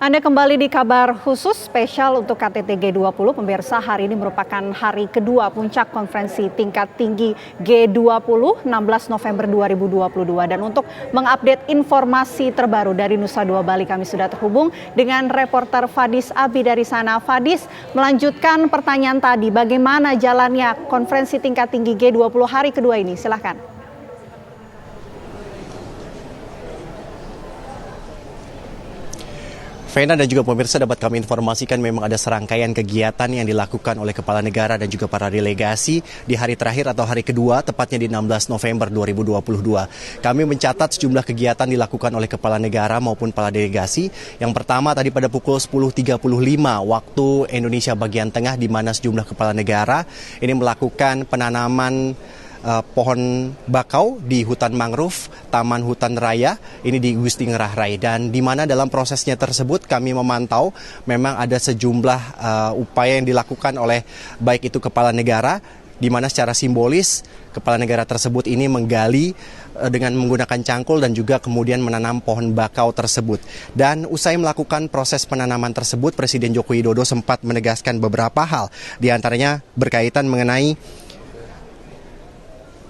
Anda kembali di kabar khusus spesial untuk KTT G20. Pemirsa, hari ini merupakan hari kedua puncak konferensi tingkat tinggi G20 16 November 2022. Dan untuk mengupdate informasi terbaru dari Nusa Dua Bali, kami sudah terhubung dengan reporter Fadis Abi dari sana. Fadis, melanjutkan pertanyaan tadi, bagaimana jalannya konferensi tingkat tinggi G20 hari kedua ini? Silahkan. Vena dan juga pemirsa, dapat kami informasikan memang ada serangkaian kegiatan yang dilakukan oleh kepala negara dan juga para delegasi di hari terakhir atau hari kedua, tepatnya di 16 November 2022. Kami mencatat sejumlah kegiatan dilakukan oleh kepala negara maupun para delegasi. Yang pertama tadi pada pukul 10.35 waktu Indonesia bagian tengah, di mana sejumlah kepala negara ini melakukan penanaman pohon bakau di hutan mangrove Taman Hutan Raya ini di Gusti Ngurah Rai, dan di mana dalam prosesnya tersebut kami memantau memang ada sejumlah upaya yang dilakukan oleh baik itu kepala negara, di mana secara simbolis kepala negara tersebut ini menggali dengan menggunakan cangkul dan juga kemudian menanam pohon bakau tersebut. Dan usai melakukan proses penanaman tersebut, Presiden Joko Widodo sempat menegaskan beberapa hal, diantaranya berkaitan mengenai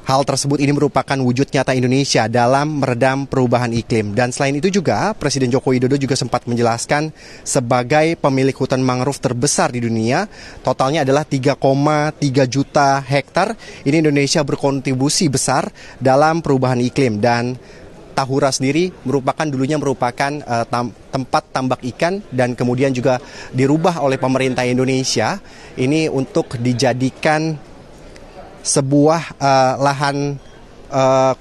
hal tersebut ini merupakan wujud nyata Indonesia dalam meredam perubahan iklim. Dan selain itu juga, Presiden Joko Widodo juga sempat menjelaskan sebagai pemilik hutan mangrove terbesar di dunia, totalnya adalah 3,3 juta hektar. Ini Indonesia berkontribusi besar dalam perubahan iklim. Dan Tahura sendiri dulunya merupakan tempat tambak ikan, dan kemudian juga dirubah oleh pemerintah Indonesia ini untuk dijadikan sebuah lahan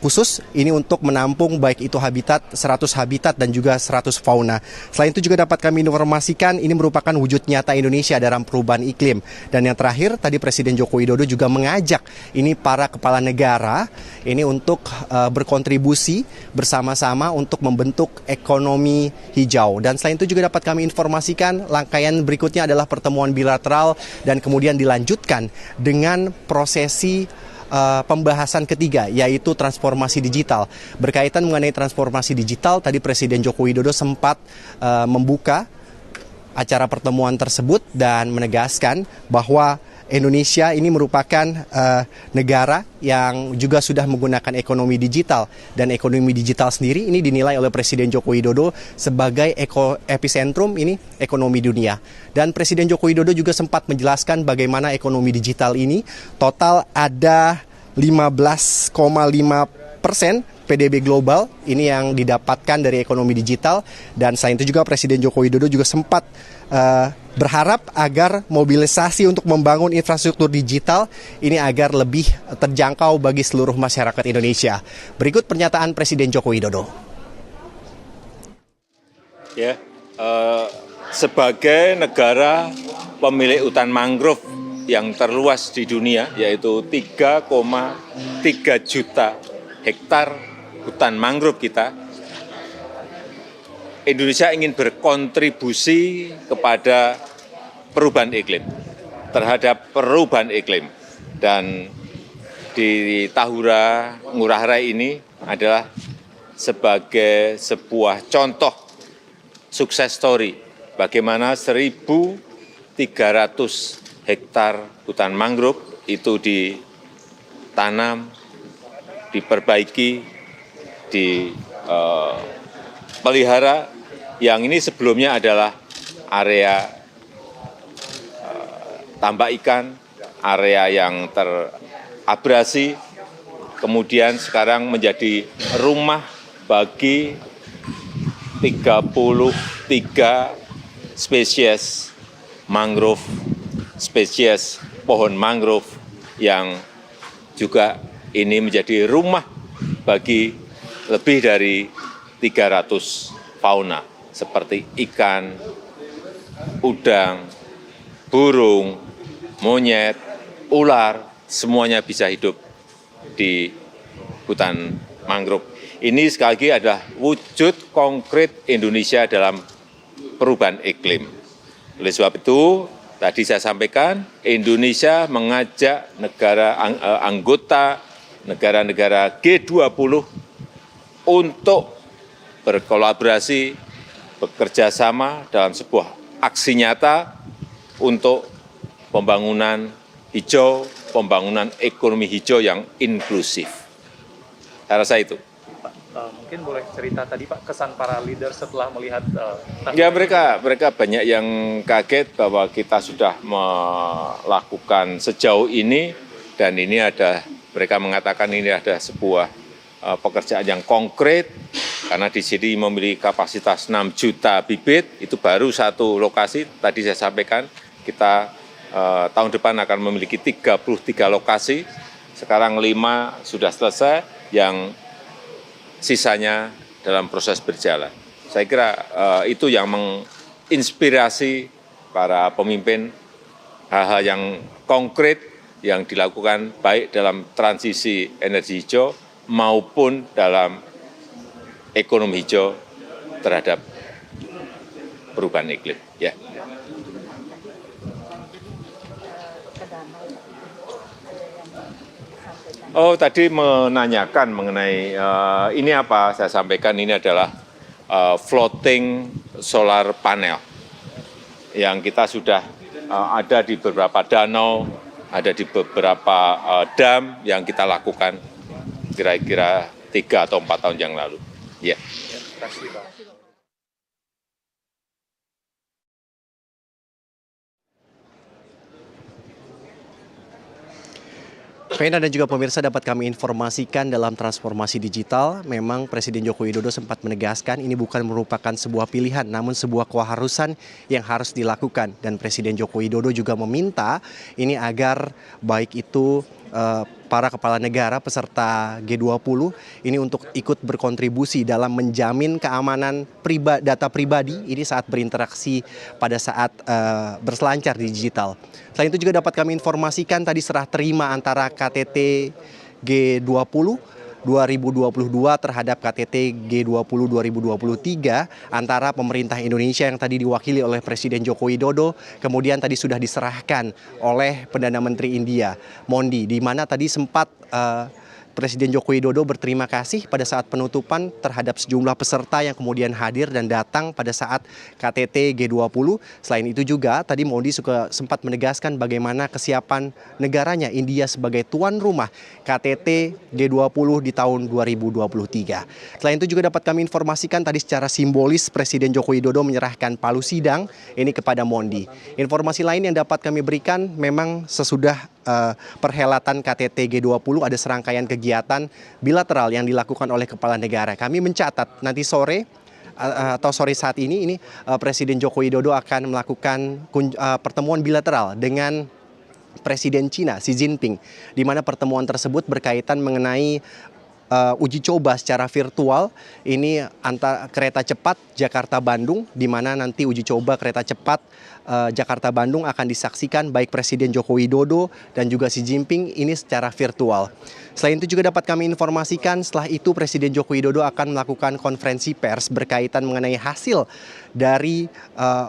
khusus ini untuk menampung baik itu 100 habitat dan juga 100 fauna. Selain itu juga dapat kami informasikan ini merupakan wujud nyata Indonesia dalam perubahan iklim. Dan yang terakhir tadi Presiden Joko Widodo juga mengajak ini para kepala negara ini untuk berkontribusi bersama-sama untuk membentuk ekonomi hijau. Dan selain itu juga dapat kami informasikan rangkaian berikutnya adalah pertemuan bilateral dan kemudian dilanjutkan dengan prosesi pembahasan ketiga, yaitu transformasi digital. Berkaitan mengenai transformasi digital, tadi Presiden Joko Widodo sempat membuka acara pertemuan tersebut dan menegaskan bahwa Indonesia ini merupakan negara yang juga sudah menggunakan ekonomi digital, dan ekonomi digital sendiri ini dinilai oleh Presiden Joko Widodo sebagai epicentrum ini ekonomi dunia. Dan Presiden Joko Widodo juga sempat menjelaskan bagaimana ekonomi digital ini total ada 15,5% PDB global ini yang didapatkan dari ekonomi digital. Dan selain itu juga Presiden Joko Widodo juga sempat berharap agar mobilisasi untuk membangun infrastruktur digital ini agar lebih terjangkau bagi seluruh masyarakat Indonesia. Berikut pernyataan Presiden Joko Widodo. Sebagai negara pemilik hutan mangrove yang terluas di dunia, yaitu 3,3 juta hektar hutan mangrove kita, Indonesia ingin berkontribusi kepada perubahan iklim, terhadap perubahan iklim. Dan di Tahura Ngurah Rai ini adalah sebagai sebuah contoh sukses story bagaimana 1.300 hektar hutan mangrove itu ditanam, diperbaiki, dipelihara, yang ini sebelumnya adalah area tambak ikan, area yang terabrasi, kemudian sekarang menjadi rumah bagi 33 spesies mangrove, spesies pohon mangrove, yang juga ini menjadi rumah bagi lebih dari 300 fauna seperti ikan, udang, burung, monyet, ular, semuanya bisa hidup di hutan mangrove. Ini sekali lagi adalah wujud konkret Indonesia dalam perubahan iklim. Oleh sebab itu, tadi saya sampaikan, Indonesia mengajak anggota negara-negara G20 untuk berkolaborasi, bekerja sama dalam sebuah aksi nyata untuk pembangunan hijau, pembangunan ekonomi hijau yang inklusif. Saya rasa itu. Mungkin boleh cerita tadi Pak, kesan para leader setelah melihat Ya, mereka banyak yang kaget bahwa kita sudah melakukan sejauh ini, dan ini mereka mengatakan ini ada sebuah pekerjaan yang konkret, karena di sini memiliki kapasitas 6 juta bibit, itu baru satu lokasi. Tadi saya sampaikan kita tahun depan akan memiliki 33 lokasi, sekarang 5 sudah selesai, yang sisanya dalam proses berjalan. Saya kira itu yang menginspirasi para pemimpin, hal-hal yang konkret yang dilakukan baik dalam transisi energi hijau maupun dalam ekonomi hijau terhadap perubahan iklim. Ya. Oh, tadi menanyakan mengenai ini apa, saya sampaikan ini adalah floating solar panel yang kita sudah ada di beberapa danau, ada di beberapa dam yang kita lakukan kira-kira 3 atau 4 tahun yang lalu. Ya. terima kasih Pak. Vena dan juga pemirsa, dapat kami informasikan dalam transformasi digital, memang Presiden Joko Widodo sempat menegaskan ini bukan merupakan sebuah pilihan, namun sebuah keharusan yang harus dilakukan. Dan Presiden Joko Widodo juga meminta ini agar baik itu para kepala negara peserta G20 ini untuk ikut berkontribusi dalam menjamin keamanan data pribadi ini saat berinteraksi pada saat berselancar di digital. Selain itu juga dapat kami informasikan tadi serah terima antara KTT G20 2022 terhadap KTT G20 2023 antara pemerintah Indonesia yang tadi diwakili oleh Presiden Joko Widodo, kemudian tadi sudah diserahkan oleh Perdana Menteri India, Modi, di mana tadi sempat Presiden Joko Widodo berterima kasih pada saat penutupan terhadap sejumlah peserta yang kemudian hadir dan datang pada saat KTT G20. Selain itu juga tadi Modi juga sempat menegaskan bagaimana kesiapan negaranya India sebagai tuan rumah KTT G20 di tahun 2023. Selain itu juga dapat kami informasikan tadi secara simbolis Presiden Joko Widodo menyerahkan palu sidang ini kepada Modi. Informasi lain yang dapat kami berikan, memang sesudah perhelatan KTT G20 ada serangkaian kegiatan bilateral yang dilakukan oleh kepala negara. Kami mencatat nanti sore atau sore saat ini Presiden Joko Widodo akan melakukan pertemuan bilateral dengan Presiden Cina Xi Jinping, di mana pertemuan tersebut berkaitan mengenai uji coba secara virtual ini antara kereta cepat Jakarta-Bandung, di mana nanti uji coba kereta cepat Jakarta-Bandung akan disaksikan baik Presiden Joko Widodo dan juga Xi Jinping ini secara virtual. Selain itu juga dapat kami informasikan setelah itu Presiden Joko Widodo akan melakukan konferensi pers berkaitan mengenai hasil dari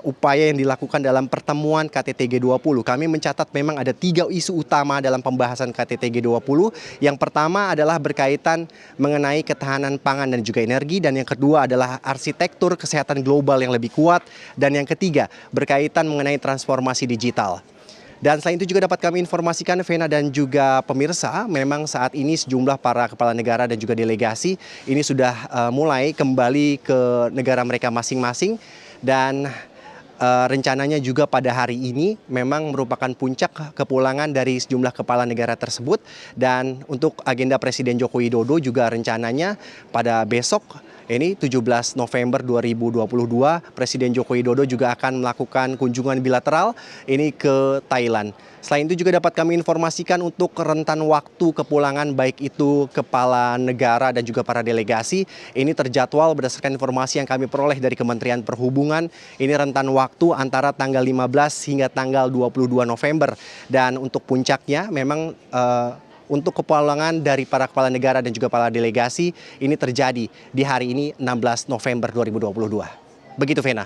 upaya yang dilakukan dalam pertemuan KTT G20. Kami mencatat memang ada 3 isu utama dalam pembahasan KTT G20. Yang pertama adalah berkaitan mengenai ketahanan pangan dan juga energi, dan yang kedua adalah arsitektur kesehatan global yang lebih kuat, dan yang ketiga berkaitan mengenai transformasi digital. Dan selain itu juga dapat kami informasikan, Vena dan juga pemirsa, memang saat ini sejumlah para kepala negara dan juga delegasi ini sudah mulai kembali ke negara mereka masing-masing, dan rencananya juga pada hari ini memang merupakan puncak kepulangan dari sejumlah kepala negara tersebut. Dan untuk agenda Presiden Joko Widodo juga rencananya pada besok ini 17 November 2022 Presiden Joko Widodo juga akan melakukan kunjungan bilateral ini ke Thailand. Selain itu juga dapat kami informasikan untuk rentan waktu kepulangan baik itu kepala negara dan juga para delegasi ini terjadwal berdasarkan informasi yang kami peroleh dari Kementerian Perhubungan. Ini rentan waktu antara tanggal 15 hingga tanggal 22 November. Dan untuk puncaknya memang untuk kepulangan dari para kepala negara dan juga para delegasi ini terjadi di hari ini 16 November 2022. Begitu, Vena.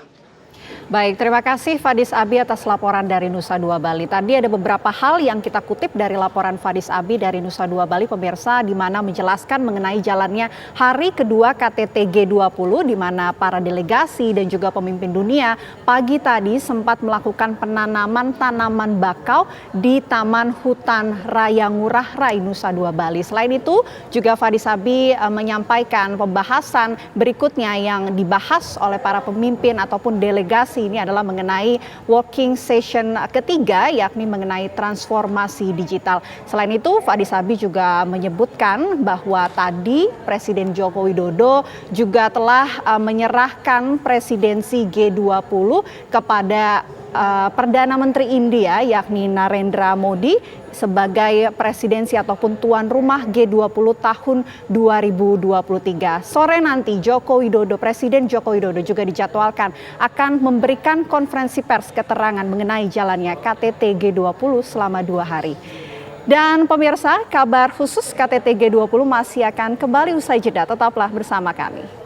Baik, terima kasih Fadis Abi atas laporan dari Nusa Dua Bali. Tadi ada beberapa hal yang kita kutip dari laporan Fadis Abi dari Nusa Dua Bali, pemirsa, di mana menjelaskan mengenai jalannya hari kedua KTT G20, di mana para delegasi dan juga pemimpin dunia pagi tadi sempat melakukan penanaman tanaman bakau di Taman Hutan Raya Ngurah Rai Nusa Dua Bali. Selain itu, juga Fadis Abi menyampaikan pembahasan berikutnya yang dibahas oleh para pemimpin ataupun delegasi ini adalah mengenai working session ketiga, yakni mengenai transformasi digital. Selain itu, Fadis Abi juga menyebutkan bahwa tadi Presiden Joko Widodo juga telah menyerahkan presidensi G20 kepada Perdana Menteri India, yakni Narendra Modi, sebagai presidensi ataupun tuan rumah G20 tahun 2023. Sore nanti Presiden Joko Widodo juga dijadwalkan akan memberikan konferensi pers keterangan mengenai jalannya KTT G20 selama 2 hari. Dan pemirsa, kabar khusus KTT G20 masih akan kembali usai jeda. Tetaplah bersama kami.